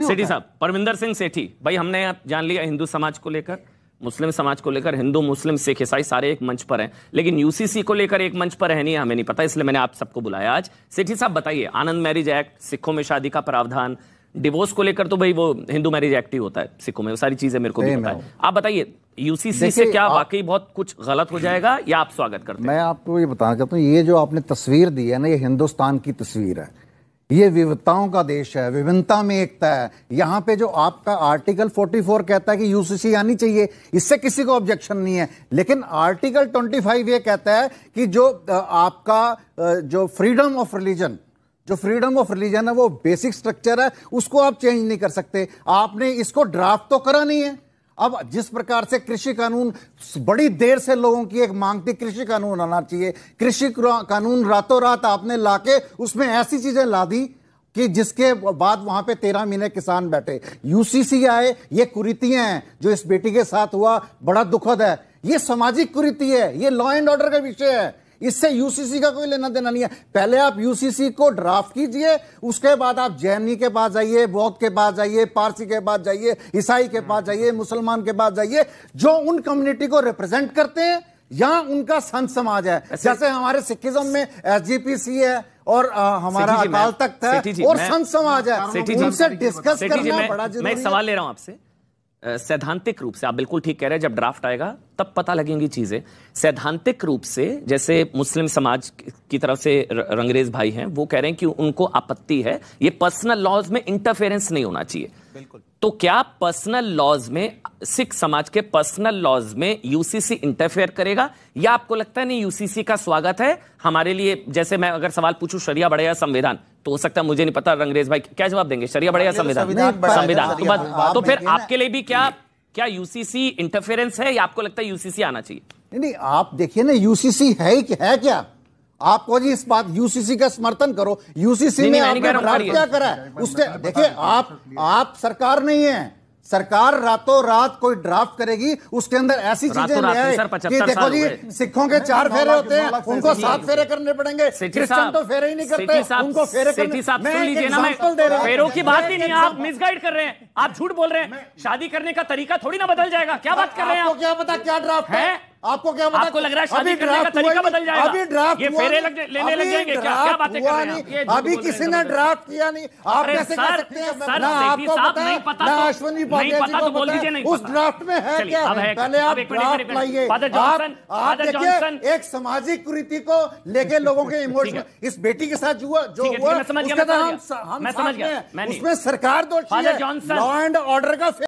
सेठी साहब, परमिंदर सिंह सेठी भाई, हमने आप जान लिया हिंदू समाज को लेकर, मुस्लिम समाज को लेकर, हिंदू मुस्लिम सिख ईसाई सारे एक मंच पर हैं, लेकिन यूसीसी को लेकर एक मंच पर है नहीं, हमें नहीं पता, इसलिए मैंने आप सबको बुलाया आज। सेठी साहब बताइए, आनंद मैरिज एक्ट, सिखों में शादी का प्रावधान, डिवोर्स को लेकर तो भाई वो हिंदू मैरिज एक्ट ही होता है, सिखों में वो सारी चीजें मेरे को भी पता है। आप बताइए यूसीसी से क्या वाकई बहुत कुछ गलत हो जाएगा या आप स्वागत करते हैं? मैं आपको ये बताना चाहता हूँ, ये जो आपने तस्वीर दी है ना, ये हिंदुस्तान की तस्वीर है। ये विविधताओं का देश है, विभिन्नता में एकता है। यहाँ पे जो आपका आर्टिकल 44 कहता है कि यूसीसी आनी चाहिए, इससे किसी को ऑब्जेक्शन नहीं है, लेकिन आर्टिकल 25 ये कहता है कि जो आपका जो फ्रीडम ऑफ रिलीजन है, वो बेसिक स्ट्रक्चर है, उसको आप चेंज नहीं कर सकते। आपने इसको ड्राफ्ट तो करा नहीं है। अब जिस प्रकार से कृषि कानून, बड़ी देर से लोगों की एक मांग थी, कृषि कानून आना चाहिए, कृषि कानून रातों रात आपने लाके उसमें ऐसी चीजें ला दी कि जिसके बाद वहां पे 13 महीने किसान बैठे। यूसीसी आए, ये कुरीतियां हैं जो इस बेटी के साथ हुआ, बड़ा दुखद है। ये सामाजिक कुरीति है, ये लॉ एंड ऑर्डर का विषय है, इससे यूसीसी का कोई लेना देना नहीं है। पहले आप यूसीसी को ड्राफ्ट कीजिए, उसके बाद आप जैनी के पास जाइए, बौद्ध के पास जाइए, पारसी के पास जाइए, ईसाई के पास जाइए, मुसलमान के पास जाइए, जो उन कम्युनिटी को रिप्रेजेंट करते हैं या उनका संत समाज है। जैसे हमारे सिखिज्म में एसजीपीसी है और हमारा अकाल तख्त है और संत समाज है, उनसे डिस्कस करना बड़ा जरूरी है। मैं एक सवाल ले रहा हूं आपसे, सैद्धांतिक रूप से आप बिल्कुल ठीक कह रहे हैं, जब ड्राफ्ट आएगा तब पता लगेंगी चीजें। सैद्धांतिक रूप से जैसे मुस्लिम समाज की तरफ से रंगरेज भाई हैं, वो कह रहे हैं कि उनको आपत्ति है, ये पर्सनल लॉज में इंटरफेरेंस नहीं होना चाहिए। बिल्कुल। तो क्या पर्सनल लॉज में, सिख समाज के पर्सनल लॉज में यूसीसी इंटरफेयर करेगा, या आपको लगता है नहीं यूसीसी का स्वागत है हमारे लिए? जैसे मैं अगर सवाल पूछूं शरिया बढ़े या संविधान, तो हो सकता है मुझे नहीं पता, रंगरेज भाई क्या जवाब देंगे, शरिया बढ़े या संविधान? संविधान। तो फिर आपके लिए भी क्या यूसीसी इंटरफेरेंस है, या आपको लगता है यूसीसी आना चाहिए? नहीं, आप देखिए ना, यूसीसी है क्या? आपको जी इस बात यूसीसी का समर्थन करो, यूसीसी ने आपने ड्राफ्ट क्या करा है उससे? देखिए, आप सरकार नहीं है, सरकार रातों रात कोई ड्राफ्ट करेगी, उसके अंदर ऐसी चीजें ले आए कि देखो जी, सिखों के 4 फेरे होते हैं, उनको 7 फेरे करने पड़ेंगे, क्रिश्चियन तो फेरे ही नहीं करते, उनको फेरे करने। फेरों की बात ही नहीं, आप मिसगाइड कर रहे हैं, आप झूठ बोल रहे हैं। शादी करने का तरीका थोड़ी ना बदल जाएगा, क्या बात कर रहे हैं? आपको क्या पता क्या ड्राफ्ट है? आपको क्या पता? आपको लग रहा है शादी करने का तरीका बदल जाएगा? अभी ड्राफ्ट ये फेरे लेने लग जाएंगे क्या? क्या बातें कर रहे हैं? अभी किसी ने ड्राफ्ट किया नहीं, आप कैसे कह सकते हैं? ना आपको पता है, ना अश्विनी पाटिल जी को पता है उस ड्राफ्ट में है क्या? पहले आप ड्राफ्ट लाइए। आप देखिए, एक सामाजिक कुरीति को लेके लोगों के इमोशन, इस बेटी के साथ जो हुआ उसके साथ हम समझ गए, उसमें सरकार दोषी है, लॉ एंड ऑर्डर का